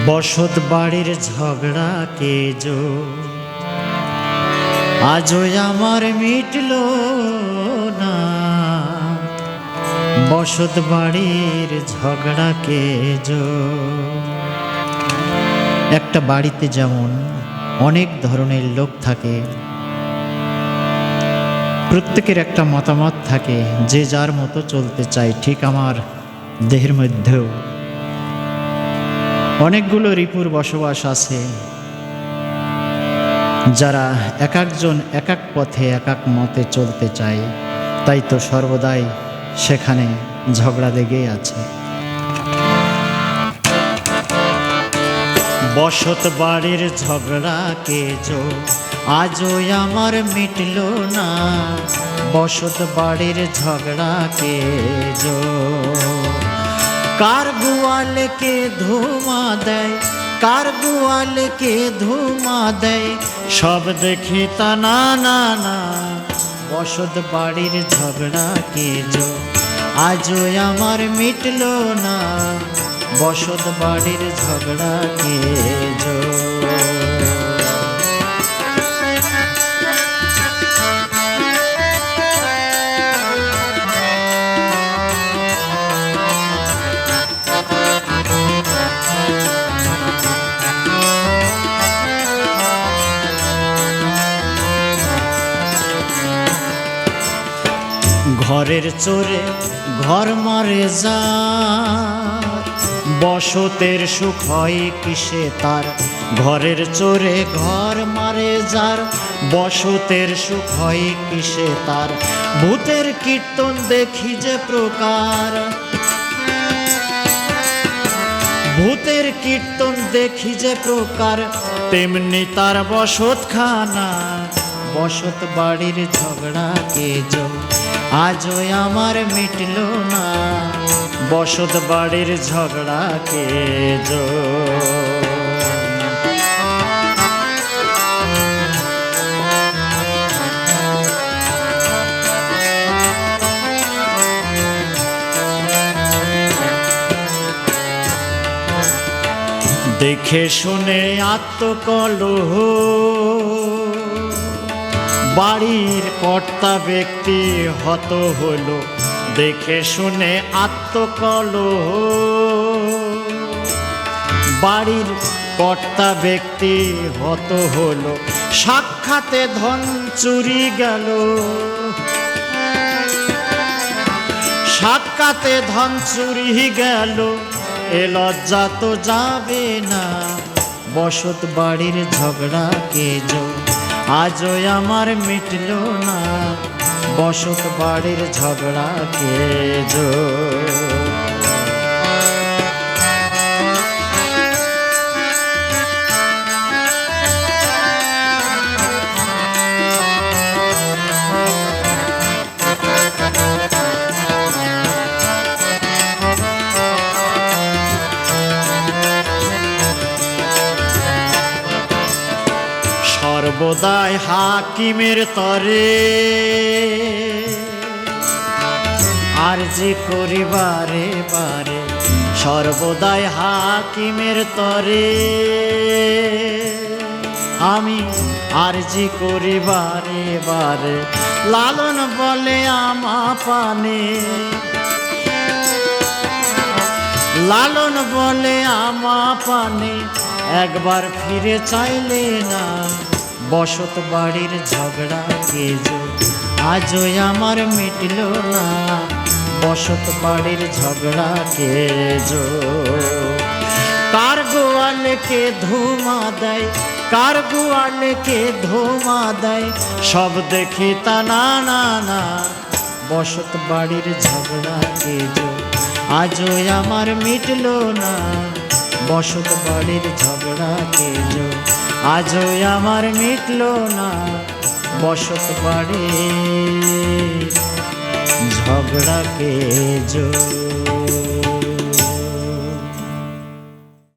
বসত বাড়ির ঝগড়া কেজো আজও আমার মিটলো না। বসত বাড়ির ঝগড়া কেজো। একটা বাড়িতে যেমন অনেক ধরনের লোক থাকে, প্রত্যেকের একটা মতামত থাকে, যে যার মতো চলতে চায়। ঠিক আমার দেহের মধ্যেও অনেকগুলো রিপুর বসবাস আছে, যারা এক একজন এক এক পথে এক এক মতে চলতে চায়। তাই তো সর্বদাই সেখানে ঝগড়া লেগেই আছে। বসত বাড়ির ঝগড়া কেজো আজও আমার মিটলো না। বসত বাড়ির ঝগড়া কেজো। কার গোয়ালকে ধুমা দেয়, কার গোয়ালকে ধুমা দেয়, সব দেখি তা না না না। বসত বাড়ির ঝগড়া কেজো আজও আমার মিটলো না। বসত বাড়ির ঝগড়া কেজো। ঘরের চোরে ঘর মারে যার, বসতের সুখ হয় কিসে তার। ঘরের চোরে ঘর মারে যার, বসতের সুখ হয় কিসে তার। ভূতের কীর্তন দেখি যে প্রকার, ভূতের কীর্তন দেখি যে প্রকার, তেমনি তার বসতখানা। বসত বাড়ির ঝগড়া কেজো আজও আমার মিটলো না। বসত বাড়ির ঝগড়া কেজো। দেখে শুনে আত্মকলহ, বাড়ির কর্তা ব্যক্তি হত হলো। দেখে শুনে আত্মকলহ, বাড়ির কর্তা ব্যক্তি হত হলো। সাক্ষাতে ধন চুরি গেল, সাক্ষাতে ধন চুরি গেল। এ লজ্জা তো যাবে না। বসত বাড়ির ঝগড়া কেজো আজও আমার মিটলো না। বসত বাড়ির ঝগড়া কেজো। সর্বদাই হাকিমের তরে আর যে করিবারে বারে। সর্বদাই হাকিমের তরে আমি আর যে করিবারে বারে। লালন বলে আমা পানে, লালন বলে আমা পানে, একবার ফিরে চাইলে না। বসত বাড়ির ঝগড়া কেজো আজও আমার মিটলো না। বসত বাড়ির ঝগড়া কেজো। কার গোয়ালকে ধুমা দেয়, কার গোয়ালকে ধুমা দেয়, সব দেখি তা না না না। বসত বাড়ির ঝগড়া কেজো আজও আমার মিটলো না। বসত বাড়ির ঝগড়া কেজো আজও আমার মিটলো না। বসত বাড়ির ঝগড়া কেজো।